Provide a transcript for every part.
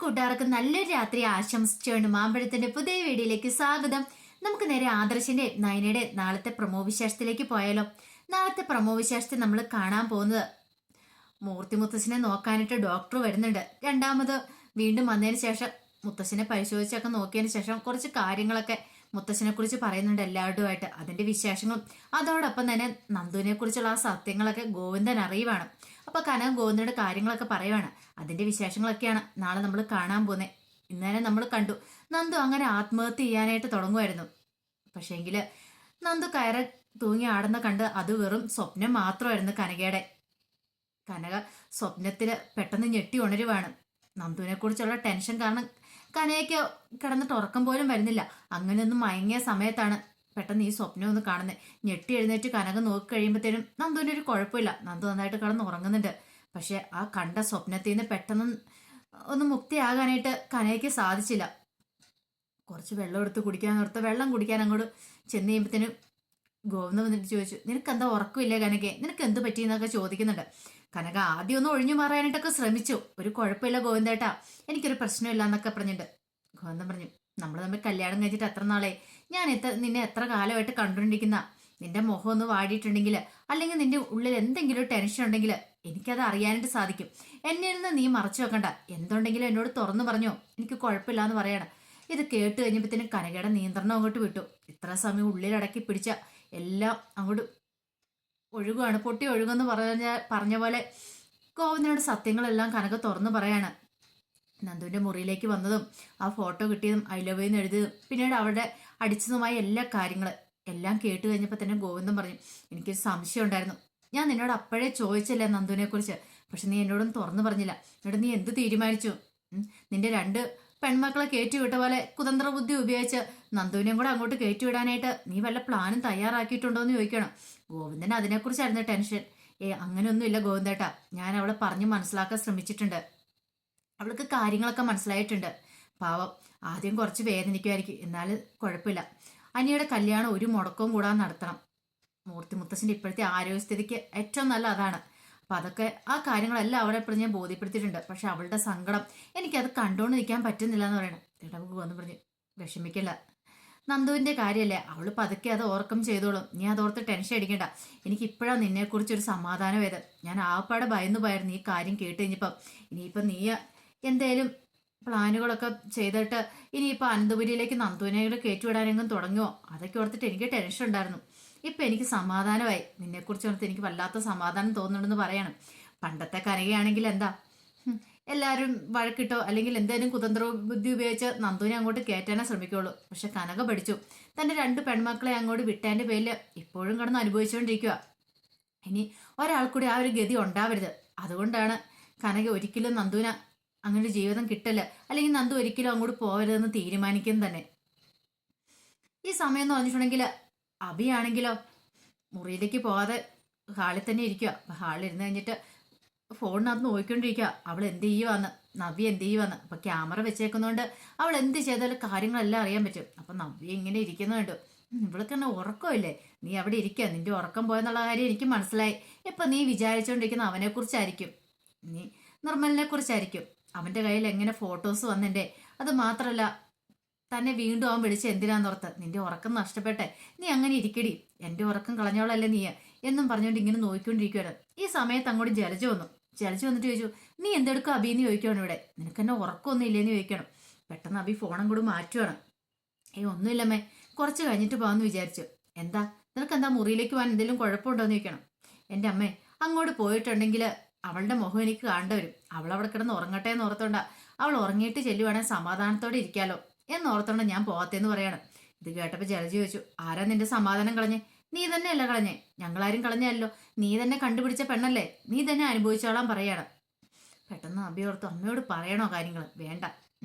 കൂട്ടുകാർക്ക് നല്ലൊരു രാത്രി ആശംസിച്ചുകൊണ്ട് മാമ്പഴത്തിന്റെ പുതിയ വീഡിയോയിലേക്ക് സ്വാഗതം. നമുക്ക് നേരെ ആദർശിന്റെ നയനയുടെ നാളത്തെ പ്രമോ വിശേഷത്തിലേക്ക് പോയാലോ. നാളത്തെ പ്രമോ വിശേഷത്തിൽ നമ്മൾ കാണാൻ പോകുന്നത് മൂർത്തി മുത്തശ്ശനെ നോക്കാനായിട്ട് ഡോക്ടർ വരുന്നുണ്ട്. രണ്ടാമത് വീണ്ടും വന്നതിന് ശേഷം മുത്തശ്ശനെ പരിശോധിച്ചൊക്കെ നോക്കിയതിന് ശേഷം കുറച്ച് കാര്യങ്ങളൊക്കെ മുത്തശ്ശനെ കുറിച്ച് പറയുന്നുണ്ട് എല്ലാവരുമായിട്ട്. അതിന്റെ വിശേഷങ്ങളും അതോടൊപ്പം തന്നെ നന്ദുവിനെ കുറിച്ചുള്ള ആ സത്യങ്ങളൊക്കെ ഗോവിന്ദൻ അറിയുവാണ്. അപ്പൊ കനക ഗോവിന്ദന്റെ കാര്യങ്ങളൊക്കെ പറയുവാണ്. അതിന്റെ വിശേഷങ്ങളൊക്കെയാണ് നാളെ നമ്മൾ കാണാൻ പോകുന്നത്. ഇന്നലെ നമ്മൾ കണ്ടു നന്ദു അങ്ങനെ ആത്മഹത്യ ചെയ്യാനായിട്ട് തുടങ്ങുമായിരുന്നു. പക്ഷേങ്കില് നന്ദു കയറി തൂങ്ങി ആടുന്ന കണ്ട് അത് വെറും സ്വപ്നം മാത്രമായിരുന്നു കനകയുടെ. കനക സ്വപ്നത്തില് പെട്ടെന്ന് ഞെട്ടി ഉണരുവാണ്. നന്ദുവിനെ കുറിച്ചുള്ള ടെൻഷൻ കാരണം കനകയ്ക്ക് കിടന്നിട്ട് ഉറക്കം പോലും വരുന്നില്ല. അങ്ങനെയൊന്നും മയങ്ങിയ സമയത്താണ് പെട്ടെന്ന് ഈ സ്വപ്നം ഒന്ന് കാണുന്നത്. ഞെട്ടി എഴുന്നേറ്റ് കനക നോക്കി കഴിയുമ്പോഴത്തേനും നന്ദുവിന് ഒരു കുഴപ്പമില്ല. നന്ദു നന്നായിട്ട് കിടന്ന് ഉറങ്ങുന്നുണ്ട്. പക്ഷെ ആ കണ്ട സ്വപ്നത്തിൽ നിന്ന് പെട്ടെന്ന് ഒന്ന് മുക്തിയാകാനായിട്ട് കനകയ്ക്ക് സാധിച്ചില്ല. കുറച്ച് വെള്ളം എടുത്ത് കുടിക്കാൻ നിർത്ത് വെള്ളം കുടിക്കാൻ അങ്ങോട്ട് ചെന്ന് കഴിയുമ്പോഴത്തേനും ഗോവിന്ദ വന്നിട്ട് ചോദിച്ചു, നിനക്ക് എന്താ ഉറക്കമില്ലേ കനകെ, നിനക്ക് എന്ത് പറ്റിയെന്നൊക്കെ ചോദിക്കുന്നുണ്ട്. കനക ആദ്യം ഒന്ന് ഒഴിഞ്ഞു മാറാനായിട്ടൊക്കെ ശ്രമിച്ചു. ഒരു കുഴപ്പമില്ല ഗോവിന്ദേട്ടാ, എനിക്കൊരു പ്രശ്നമില്ല എന്നൊക്കെ പറഞ്ഞിട്ട് ഗോവിന്ദൻ പറഞ്ഞു, നമ്മൾ തമ്മിൽ കല്യാണം കഴിച്ചിട്ട് എത്ര നാളെ, ഞാൻ നിന്നെ എത്ര കാലമായിട്ട് കണ്ടുകൊണ്ടിരിക്കുന്ന, നിന്റെ മുഖം ഒന്ന് വാടിയിട്ടുണ്ടെങ്കിൽ അല്ലെങ്കിൽ നിന്റെ ഉള്ളിൽ എന്തെങ്കിലും ഒരു ടെൻഷൻ ഉണ്ടെങ്കിൽ എനിക്കത് അറിയാനായിട്ട് സാധിക്കും. എന്നിൽ നിന്ന് നീ മറച്ചു വെക്കണ്ട, എന്തുണ്ടെങ്കിലും എന്നോട് തുറന്നു പറഞ്ഞോ, എനിക്ക് കുഴപ്പമില്ല എന്ന് പറയണം. ഇത് കേട്ട് കഴിഞ്ഞപ്പോഴത്തേനും കനകയുടെ നിയന്ത്രണം അങ്ങോട്ട് വിട്ടു. ഇത്ര സമയം ഉള്ളിലടക്കി പിടിച്ച എല്ലാം അങ്ങോട്ട് ഒഴുകുകയാണ്, പൊട്ടി ഒഴുകുമെന്ന് പറഞ്ഞ പോലെ ഗോവിന്ദനോട് സത്യങ്ങളെല്ലാം കനക തുറന്നു പറയാണ്. നന്ദുവിന്റെ മുറിയിലേക്ക് വന്നതും ആ ഫോട്ടോ കിട്ടിയതും ഐ ലവ് യു എന്ന് എഴുതിയതും പിന്നീട് അവിടെ അടിച്ചതുമായ എല്ലാ കാര്യങ്ങൾ എല്ലാം കേട്ട് കഴിഞ്ഞപ്പോൾ തന്നെ ഗോവിന്ദൻ പറഞ്ഞു, എനിക്കൊരു സംശയം ഉണ്ടായിരുന്നു, ഞാൻ നിന്നോട് അപ്പോഴേ ചോദിച്ചല്ലേ നന്ദുവിനെ കുറിച്ച്, പക്ഷെ നീ എന്നോടൊന്നും തുറന്നു പറഞ്ഞില്ല. എന്നിട്ട് നീ എന്ത് തീരുമാനിച്ചു? നിന്റെ രണ്ട് പെൺമക്കളെ കയറ്റിവിട്ട പോലെ കുതന്ത്ര ബുദ്ധി ഉപയോഗിച്ച് നന്ദുവിനെയും കൂടെ അങ്ങോട്ട് കയറ്റിവിടാനായിട്ട് നീ വല്ല പ്ലാനും തയ്യാറാക്കിയിട്ടുണ്ടോ എന്ന് ചോദിക്കണം. ഗോവിന്ദൻ അതിനെക്കുറിച്ചായിരുന്നു ടെൻഷൻ. അങ്ങനെയൊന്നുമില്ല ഗോവിന്ദേട്ടാ, ഞാൻ അവളെ പറഞ്ഞു മനസ്സിലാക്കാൻ ശ്രമിച്ചിട്ടുണ്ട്, അവൾക്ക് കാര്യങ്ങളൊക്കെ മനസ്സിലായിട്ടുണ്ട്. പാവം ആദ്യം കുറച്ച് വേദനിക്കുമായിരിക്കും, എന്നാലും കുഴപ്പമില്ല. അനിയുടെ കല്യാണം ഒരു മുടക്കവും കൂടാതെ നടത്തണം. മൂർത്തി മുത്തശ്ശൻ്റെ ഇപ്പോഴത്തെ ആരോഗ്യസ്ഥിതിക്ക് ഏറ്റവും നല്ല അതാണ്. അപ്പം അതൊക്കെ ആ കാര്യങ്ങളെല്ലാം അവളെ എപ്പോഴും ഞാൻ ബോധ്യപ്പെടുത്തിയിട്ടുണ്ട്. പക്ഷെ അവളുടെ സങ്കടം എനിക്കത് കണ്ടുകൊണ്ട് നിൽക്കാൻ പറ്റുന്നില്ല എന്ന് പറയണം. ഇടവക്ക് വന്ന് പറഞ്ഞ് വിഷമിക്കില്ല, നന്ദുവിൻ്റെ കാര്യമല്ലേ, അവൾ പതുക്കെ അത് ഓർക്കം ചെയ്തോളും, നീ അതോർത്ത് ടെൻഷൻ അടിക്കണ്ട. എനിക്ക് ഇപ്പോഴാണ് നിന്നെക്കുറിച്ചൊരു സമാധാനവേദം. ഞാൻ ആപ്പാടെ ഭയന്നു പോയായിരുന്നു ഈ കാര്യം കേട്ട് കഴിഞ്ഞപ്പം. ഇനിയിപ്പം നീ എന്തേലും പ്ലാനുകളൊക്കെ ചെയ്തിട്ട് ഇനിയിപ്പോൾ അനന്തപുരിയിലേക്ക് നന്ദുവിനെ കയറ്റിവിടാനെങ്കിലും തുടങ്ങുമോ, അതൊക്കെ ഓർത്തിട്ട് എനിക്ക് ടെൻഷൻ ഉണ്ടായിരുന്നു. ഇപ്പം എനിക്ക് സമാധാനമായി, നിന്നെക്കുറിച്ച് ഓർത്ത് എനിക്ക് വല്ലാത്ത സമാധാനം തോന്നുന്നുണ്ടെന്ന് പറയണം. പണ്ടത്തെ കനകയാണെങ്കിൽ എന്താ, എല്ലാവരും വഴക്കിട്ടോ അല്ലെങ്കിൽ എന്തെങ്കിലും കുതന്ത്ര ബുദ്ധി ഉപയോഗിച്ച് നന്ദുവിനെ അങ്ങോട്ട് കയറ്റാനേ ശ്രമിക്കുള്ളൂ. പക്ഷെ കനക പഠിച്ചു, തൻ്റെ രണ്ട് പെൺമക്കളെ അങ്ങോട്ട് വിട്ടതിൻ്റെ പേരിൽ ഇപ്പോഴും കിടന്ന് അനുഭവിച്ചുകൊണ്ടിരിക്കുക. ഇനി ഒരാൾക്കൂടി ആ ഒരു ഗതി ഉണ്ടാവരുത്. അതുകൊണ്ടാണ് കനക ഒരിക്കലും നന്ദുവിനെ അങ്ങനെ ജീവിതം കിട്ടില്ല, അല്ലെങ്കിൽ നന്ദു ഒരിക്കലും അങ്ങോട്ട് പോകരുതെന്ന് തീരുമാനിക്കും തന്നെ. ഈ സമയം എന്ന് പറഞ്ഞിട്ടുണ്ടെങ്കിൽ അഭിയാണെങ്കിലോ മുറിയിലേക്ക് പോകാതെ ഹാളിൽ തന്നെ ഇരിക്കുക. ഹാളിൽ ഇരുന്ന് കഴിഞ്ഞിട്ട് ഫോണിനകത്ത് നോക്കിക്കൊണ്ടിരിക്കുക, അവൾ എന്ത് ചെയ്യുവാന്ന്, നവ്യ എന്ത് ചെയ്യുവാന്ന്. അപ്പൊ ക്യാമറ വെച്ചേക്കുന്നതുകൊണ്ട് അവൾ എന്ത് ചെയ്താലും കാര്യങ്ങളെല്ലാം അറിയാൻ പറ്റും. അപ്പൊ നവ്യ ഇങ്ങനെ ഇരിക്കുന്നുണ്ട്. ഇവൾക്ക് തന്നെ ഉറക്കമില്ലേ, നീ അവിടെ ഇരിക്കുക, നിന്റെ ഉറക്കം പോയെന്നുള്ള കാര്യം എനിക്ക് മനസ്സിലായി. ഇപ്പൊ നീ വിചാരിച്ചുകൊണ്ടിരിക്കുന്ന അവനെ കുറിച്ചായിരിക്കും, നീ നിർമ്മലിനെ കുറിച്ചായിരിക്കും. അവന്റെ കയ്യിൽ എങ്ങനെ ഫോട്ടോസ് വന്നെന്റെ, അത് മാത്രല്ല തന്നെ വീണ്ടും അവൻ വിളിച്ച് എന്തിനാന്നോർത്ത്, നിന്റെ ഉറക്കം നഷ്ടപ്പെട്ടെ, നീ അങ്ങനെ ഇരിക്കടി, എന്റെ ഉറക്കം കളഞ്ഞോളല്ലേ നീ എന്നും പറഞ്ഞുകൊണ്ട് ഇങ്ങനെ നോക്കിക്കൊണ്ടിരിക്കുകയാണ്. ഈ സമയത്ത് അങ്ങോട്ട് ജലജ വന്നു. ജലജ വന്നിട്ട് ചോദിച്ചു, നീ എന്തെടുക്കും അബിന്ന് ചോദിക്കുകയാണ്. ഇവിടെ നിനക്ക് എന്നെ ഉറക്കമൊന്നും ഇല്ലേന്ന് ചോദിക്കണം. പെട്ടെന്ന് അബി ഫോണും കൂടി മാറ്റുവാണ്. ഒന്നുമില്ലമ്മേ, കുറച്ച് കഴിഞ്ഞിട്ട് പോകാമെന്ന് വിചാരിച്ചു. എന്താ, നിനക്ക് എന്താ മുറിയിലേക്ക് പോകാൻ എന്തെങ്കിലും കുഴപ്പമുണ്ടോന്ന് ചോദിക്കണം. എൻ്റെ അമ്മേ, അങ്ങോട്ട് പോയിട്ടുണ്ടെങ്കിൽ അവളുടെ മുഖം എനിക്ക് കാണേണ്ടി വരും. അവൾ അവിടെ കിടന്ന് ഉറങ്ങട്ടെ എന്ന് ഓർത്തോണ്ട, അവൾ ഉറങ്ങിയിട്ട് ചെല്ലുവാണെങ്കിൽ സമാധാനത്തോടെ ഇരിക്കാലോ എന്നോർത്തോണ്ട ഞാൻ പോകത്തേന്ന് പറയണം. ഇത് കേട്ടപ്പോൾ ജലജി ചോദിച്ചു, ആരാ നിന്റെ സമാധാനം കളഞ്ഞേ? നീ തന്നെയല്ല കളഞ്ഞേ, ഞങ്ങളാരും കളഞ്ഞല്ലോ, നീ തന്നെ കണ്ടുപിടിച്ച പെണ്ണല്ലേ, നീ തന്നെ അനുഭവിച്ചോളാൻ പറയാണ്. പെട്ടെന്ന് അബി ഓർത്തു, അമ്മയോട് പറയണോ കാര്യങ്ങൾ, വേണ്ട,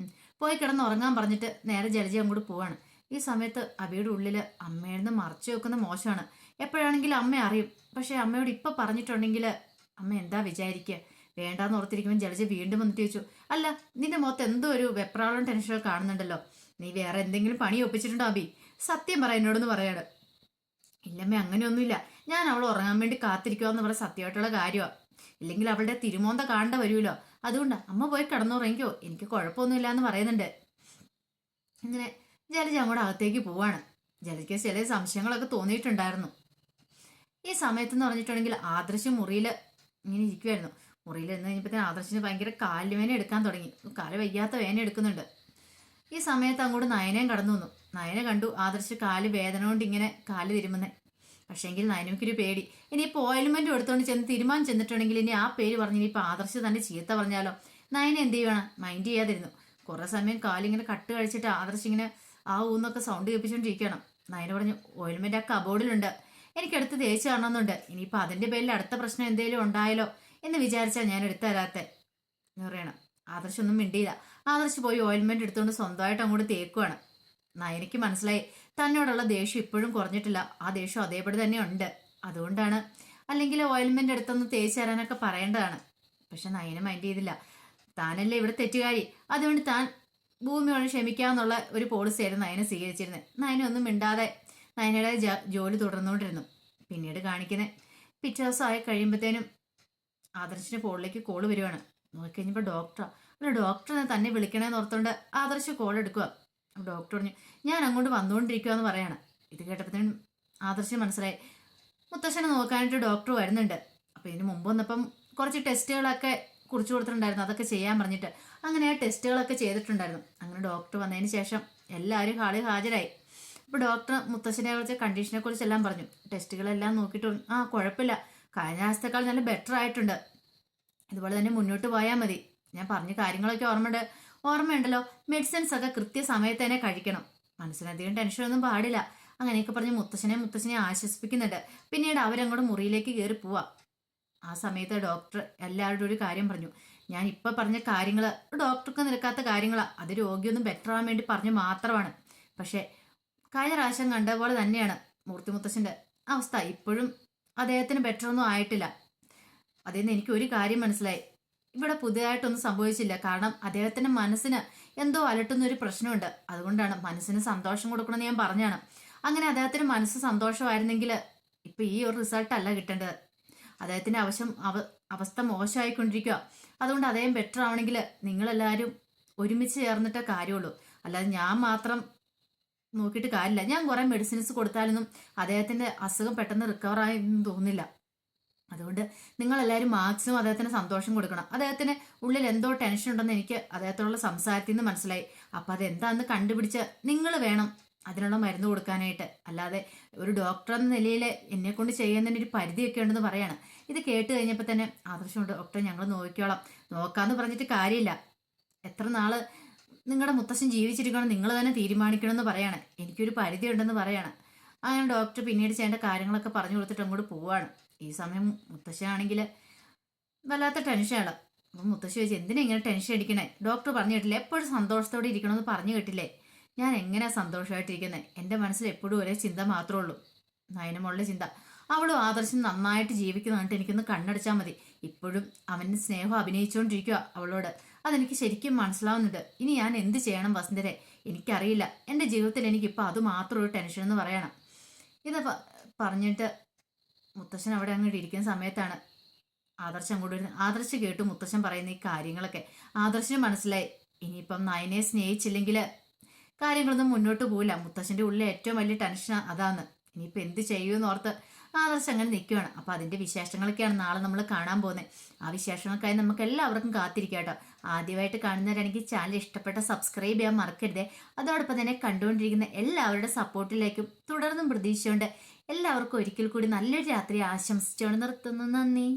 പോയി കിടന്ന് ഉറങ്ങാൻ പറഞ്ഞിട്ട് നേരെ ജലജി അങ്ങോട്ട് പോവാണ്. ഈ സമയത്ത് അബിയുടെ ഉള്ളിൽ അമ്മയിൽ മറച്ചു വെക്കുന്ന മോശമാണ്. എപ്പോഴാണെങ്കിലും അമ്മ അറിയും, പക്ഷെ അമ്മയോട് ഇപ്പൊ പറഞ്ഞിട്ടുണ്ടെങ്കിൽ അമ്മ എന്താ വിചാരിക്കുക. വേണ്ടാന്ന് ഓർത്തിരിക്കുമ്പോൾ ജലജ വീണ്ടും വന്നിട്ട് ചോദിച്ചു, അല്ല നിന്റെ മുഖത്ത് എന്തോ ഒരു വെപ്രാളം ടെൻഷനോ കാണുന്നുണ്ടല്ലോ, നീ വേറെ എന്തെങ്കിലും പണി ഒപ്പിച്ചിട്ടുണ്ടോ അബി, സത്യം പറ എന്നോടെന്ന് പറയാണ്. ഇല്ലമ്മേ, അങ്ങനെയൊന്നുമില്ല, ഞാൻ അവൾ ഉറങ്ങാൻ വേണ്ടി കാത്തിരിക്കുവാന്ന് പറഞ്ഞ സത്യമായിട്ടുള്ള കാര്യമാണ്. ഇല്ലെങ്കിൽ അവളുടെ തിരുമോന്ത കാണേണ്ട വരുമല്ലോ, അതുകൊണ്ടാണ് അമ്മ പോയി കിടന്നുറങ്ങിക്കോ, എനിക്ക് കുഴപ്പമൊന്നുമില്ല എന്ന് പറയുന്നുണ്ട്. ഇങ്ങനെ ജലജ അങ്ങോട്ട് അകത്തേക്ക് പോവാണ്. ജലജയ്ക്ക് ചില സംശയങ്ങളൊക്കെ തോന്നിയിട്ടുണ്ടായിരുന്നു. ഈ സമയത്തെന്ന് പറഞ്ഞിട്ടുണ്ടെങ്കിൽ ആദർശ് മുറിയിൽ ഇങ്ങനെ ഇരിക്കുമായിരുന്നു. മുറിയിൽ നിന്ന് കഴിഞ്ഞപ്പോഴത്തേന് ആദർശിന് ഭയങ്കര കാല് വേന എടുക്കാൻ തുടങ്ങി. കാല് വയ്യാത്ത വേന എടുക്കുന്നുണ്ട്. ഈ സമയത്ത് അങ്ങോട്ട് നയനയും കടന്നു വന്നു. നയന കണ്ടു ആദർശ് കാല് വേദന കൊണ്ട് ഇങ്ങനെ കാല് തിരുമുന്നേ. പക്ഷേങ്കിൽ നയനയ്ക്കൊരു പേടി. ഇനിയിപ്പോൾ ഓയിൽമെന്റ് എടുത്തോണ്ട് ചെന്ന് തീരുമാനം ചെന്നിട്ടുണ്ടെങ്കിൽ ഇനി ആ പേര് പറഞ്ഞ് ഇനിയിപ്പോൾ ആദർശ് തന്നെ ചീത്ത പറഞ്ഞാലോ. നയന എന്ത് ചെയ്യണം, മൈൻഡ് ചെയ്യാതിരുന്നു. കുറേ സമയം കാലിങ്ങനെ കട്ട് കഴിച്ചിട്ട് ആദർശ് ഇങ്ങനെ ആ ഊന്നൊക്കെ സൗണ്ട് കേൾപ്പിച്ചുകൊണ്ടിരിക്കണം. നയന പറഞ്ഞു, ഓയിൽമെന്റ് ആ കബോർഡിലുണ്ട്, എനിക്കെടുത്ത് തേച്ച് കാണണമെന്നുണ്ട്. ഇനിയിപ്പോൾ അതിന്റെ പേരിൽ അടുത്ത പ്രശ്നം എന്തെങ്കിലും ഉണ്ടായാലോ എന്ന് വിചാരിച്ചാൽ ഞാൻ എടുത്തു തരാത്തെ എന്ന് പറയണം. ആദർശ് ഒന്നും മിണ്ടിയില്ല. ആദർശ് പോയി ഓയിൽമെന്റ് എടുത്തുകൊണ്ട് സ്വന്തമായിട്ട് അങ്ങോട്ട് തേക്കുവാണ്. നയനയ്ക്ക് മനസ്സിലായി തന്നോടുള്ള ദേഷ്യം ഇപ്പോഴും കുറഞ്ഞിട്ടില്ല. ആ ദേഷ്യം അതേപടി തന്നെ ഉണ്ട്. അതുകൊണ്ടാണ്, അല്ലെങ്കിൽ ഓയിൽമെന്റ് എടുത്തൊന്ന് തേച്ച് തരാനൊക്കെ പറയേണ്ടതാണ്. പക്ഷെ നയന മൈൻഡ് ചെയ്തില്ല. താനല്ലേ ഇവിടെ തെറ്റുകാരി, അതുകൊണ്ട് താൻ ഭൂമിയോട് ക്ഷമിക്കാന്നുള്ള ഒരു പോളിസിയായിരുന്നു നയന സ്വീകരിച്ചിരുന്നത്. നയന ഒന്നും മിണ്ടാതെ നയനയുടെ ജോലി തുടർന്നുകൊണ്ടിരുന്നു. പിന്നീട് കാണിക്കുന്നത് പിറ്റേ ദിവസം ആയി കഴിയുമ്പോഴത്തേനും ആദർശിന്റെ ഫോണിലേക്ക് കോള് വരുവാണ്. നോക്കിക്കഴിഞ്ഞപ്പോൾ ഡോക്ടറാ. അല്ല, ഡോക്ടറിനെ തന്നെ വിളിക്കണേന്ന് ഓർത്തോണ്ട് ആദർശ് കോൾ എടുക്കുക. ഡോക്ടർ പറഞ്ഞു, ഞാൻ അങ്ങോട്ട് വന്നുകൊണ്ടിരിക്കുക എന്ന് പറയാണ്. ഇത് കേട്ടപ്പോഴത്തേനും ആദർശിന് മനസ്സിലായി മുത്തശ്ശനെ നോക്കാനായിട്ട് ഡോക്ടർ വരുന്നുണ്ട്. അപ്പോൾ ഇതിന് മുമ്പ് വന്നപ്പം കുറച്ച് ടെസ്റ്റുകളൊക്കെ കുറിച്ച് കൊടുത്തിട്ടുണ്ടായിരുന്നു, അതൊക്കെ ചെയ്യാൻ പറഞ്ഞിട്ട്. അങ്ങനെ ആ ടെസ്റ്റുകളൊക്കെ ചെയ്തിട്ടുണ്ടായിരുന്നു. അങ്ങനെ ഡോക്ടർ വന്നതിന് ശേഷം എല്ലാവരും ഹാളിൽ ഹാജരായി. അപ്പോൾ ഡോക്ടർ മുത്തശ്ശനെ കുറിച്ച് കണ്ടീഷനെ കുറിച്ചെല്ലാം പറഞ്ഞു. ടെസ്റ്റുകളെല്ലാം നോക്കിയിട്ട് ആ കുഴപ്പമില്ല, കഴിഞ്ഞ ആഴ്ചത്തേക്കാൾ നല്ല ബെറ്റർ ആയിട്ടുണ്ട്, ഇതുപോലെ തന്നെ മുന്നോട്ട് പോയാൽ മതി. ഞാൻ പറഞ്ഞ കാര്യങ്ങളൊക്കെ ഓർമ്മയുണ്ടല്ലോ, മെഡിസിൻസ് ഒക്കെ കൃത്യസമയത്ത് തന്നെ കഴിക്കണം, മനസ്സിനധികം ടെൻഷനൊന്നും പാടില്ല. അങ്ങനെയൊക്കെ പറഞ്ഞ് മുത്തശ്ശനെ ആശ്വസിപ്പിക്കുന്നുണ്ട്. പിന്നീട് അവരങ്ങോട്ട് മുറിയിലേക്ക് കയറി പോവാ. ആ സമയത്ത് ഡോക്ടർ എല്ലാവരോടും ഒരു കാര്യം പറഞ്ഞു. ഞാൻ ഇപ്പം പറഞ്ഞ കാര്യങ്ങൾ ഡോക്ടർക്ക് നിൽക്കാത്ത കാര്യങ്ങളാണ്, അത് രോഗിയൊന്നും ബെറ്റർ ആവാൻ വേണ്ടി പറഞ്ഞു മാത്രമാണ്. പക്ഷേ കഴിഞ്ഞ പ്രാവശ്യം കണ്ട പോലെ തന്നെയാണ് മൂർത്തി മുത്തശ്ശൻ്റെ അവസ്ഥ. ഇപ്പോഴും അദ്ദേഹത്തിന് ബെറ്റർ ഒന്നും ആയിട്ടില്ല. അതിൽ നിന്ന് എനിക്ക് ഒരു കാര്യം മനസ്സിലായി, ഇവിടെ പുതിയതായിട്ടൊന്നും സംഭവിച്ചില്ല. കാരണം അദ്ദേഹത്തിന്റെ മനസ്സിന് എന്തോ അലട്ടുന്ന ഒരു പ്രശ്നമുണ്ട്. അതുകൊണ്ടാണ് മനസ്സിന് സന്തോഷം കൊടുക്കണമെന്ന് ഞാൻ പറഞ്ഞാണ്. അങ്ങനെ അദ്ദേഹത്തിന് മനസ്സ് സന്തോഷമായിരുന്നെങ്കിൽ ഇപ്പൊ ഈ ഒരു റിസൾട്ട് അല്ല കിട്ടേണ്ടത്. അദ്ദേഹത്തിന്റെ അവസ്ഥ മോശമായിക്കൊണ്ടിരിക്കുക. അതുകൊണ്ട് അദ്ദേഹം ബെറ്റർ ആവണമെങ്കിൽ നിങ്ങളെല്ലാവരും ഒരുമിച്ച് ചേർന്നിട്ടേ കാര്യമുള്ളൂ. അല്ലാതെ ഞാൻ മാത്രം നോക്കിയിട്ട് കാര്യമില്ല. ഞാൻ കുറെ മെഡിസിൻസ് കൊടുത്താലൊന്നും അദ്ദേഹത്തിന്റെ അസുഖം പെട്ടെന്ന് റിക്കവർ ആയെന്ന് തോന്നുന്നില്ല. അതുകൊണ്ട് നിങ്ങളെല്ലാവരും മാക്സിമം അദ്ദേഹത്തിന് സന്തോഷം കൊടുക്കണം. അദ്ദേഹത്തിന് ഉള്ളിൽ എന്തോ ടെൻഷൻ ഉണ്ടെന്ന് എനിക്ക് അദ്ദേഹത്തോടുള്ള സംസാരത്തിൽ നിന്ന് മനസ്സിലായി. അപ്പം അതെന്താണെന്ന് കണ്ടുപിടിച്ച് നിങ്ങൾ വേണം അതിനുള്ള മരുന്ന് കൊടുക്കാനായിട്ട്. അല്ലാതെ ഒരു ഡോക്ടർ എന്ന നിലയിൽ എന്നെ കൊണ്ട് ചെയ്യുന്നതിന് ഒരു പരിധിയൊക്കെ ഉണ്ടെന്ന് പറയാണ്. ഇത് കേട്ട് കഴിഞ്ഞപ്പോൾ തന്നെ ആദർശമുണ്ട്, ഡോക്ടർ ഞങ്ങൾ നോക്കിക്കോളാം, നോക്കാമെന്ന് പറഞ്ഞിട്ട് കാര്യമില്ല. എത്ര നാള് നിങ്ങളുടെ മുത്തശ്ശൻ ജീവിച്ചിരിക്കണം നിങ്ങൾ തന്നെ തീരുമാനിക്കണമെന്ന് പറയാണ്. എനിക്കൊരു പരിധി ഉണ്ടെന്ന് പറയാണ്. അങ്ങനെ ഡോക്ടർ പിന്നീട് ചെയ്യേണ്ട കാര്യങ്ങളൊക്കെ പറഞ്ഞു കൊടുത്തിട്ട് അങ്ങോട്ട് പോവാണ്. ഈ സമയം മുത്തശ്ശനാണെങ്കിൽ വല്ലാത്ത ടെൻഷനാണ്. അപ്പം മുത്തശ്ശി ചോദിച്ചു, എന്തിനാ ഇങ്ങനെ ടെൻഷൻ അടിക്കണേ? ഡോക്ടർ പറഞ്ഞു കേട്ടില്ലേ എപ്പോഴും സന്തോഷത്തോടെ ഇരിക്കണമെന്ന് പറഞ്ഞു കേട്ടില്ലേ? ഞാൻ എങ്ങനെയാ സന്തോഷമായിട്ടിരിക്കുന്നത്? എൻ്റെ മനസ്സിൽ എപ്പോഴും ഒരേ ചിന്ത മാത്രമേ ഉള്ളൂ, നയനമോളുടെ ചിന്ത. അവളും ആദർശം നന്നായിട്ട് ജീവിക്കുന്നതായിട്ട് എനിക്കൊന്ന് കണ്ണടിച്ചാൽ മതി. ഇപ്പോഴും അവന് സ്നേഹം അഭിനയിച്ചുകൊണ്ടിരിക്കുക അവളോട്. അതെനിക്ക് ശരിക്കും മനസ്സിലാവുന്നുണ്ട്. ഇനി ഞാൻ എന്ത് ചെയ്യണം വസുന്ധരെ? എനിക്കറിയില്ല. എൻ്റെ ജീവിതത്തിൽ എനിക്കിപ്പോൾ അത് മാത്രം ഒരു ടെൻഷൻ എന്ന് പറയണം. ഇത് പറഞ്ഞിട്ട് മുത്തശ്ശൻ അവിടെ അങ്ങോട്ട് ഇരിക്കുന്ന സമയത്താണ് ആദർശം അങ്ങോട്ട് വരുന്നത്. ആദർശ് കേട്ടു മുത്തശ്ശൻ പറയുന്ന ഈ കാര്യങ്ങളൊക്കെ. ആദർശിന് മനസ്സിലായി ഇനിയിപ്പം നയനെ സ്നേഹിച്ചില്ലെങ്കിൽ കാര്യങ്ങളൊന്നും മുന്നോട്ട് പോവില്ല. മുത്തശ്ശൻ്റെ ഉള്ളിൽ ഏറ്റവും വലിയ ടെൻഷൻ അതാണ്. ഇനിയിപ്പോൾ എന്ത് ചെയ്യുമെന്ന് ഓർത്ത് ആദർശ് അങ്ങനെ നിൽക്കുകയാണ്. അപ്പോൾ അതിൻ്റെ വിശേഷങ്ങളൊക്കെയാണ് നാളെ നമ്മൾ കാണാൻ പോകുന്നത്. ആ വിശേഷങ്ങൾക്കായി നമുക്ക് എല്ലാവർക്കും കാത്തിരിക്കാം കേട്ടോ. ആദ്യമായിട്ട് കാണുന്നവരാണെങ്കിൽ ചാനൽ ഇഷ്ടപ്പെട്ട സബ്സ്ക്രൈബ് ചെയ്യാൻ മറക്കരുതേ. അതോടൊപ്പം തന്നെ കണ്ടുകൊണ്ടിരിക്കുന്ന എല്ലാവരുടെ സപ്പോർട്ടിലേക്കും തുടർന്നും പ്രതീക്ഷയുണ്ട്. എല്ലാവർക്കും ഒരിക്കൽ കൂടി നല്ലൊരു രാത്രി ആശംസിച്ചുകൊണ്ട് നിർത്തുന്നു. നന്ദി.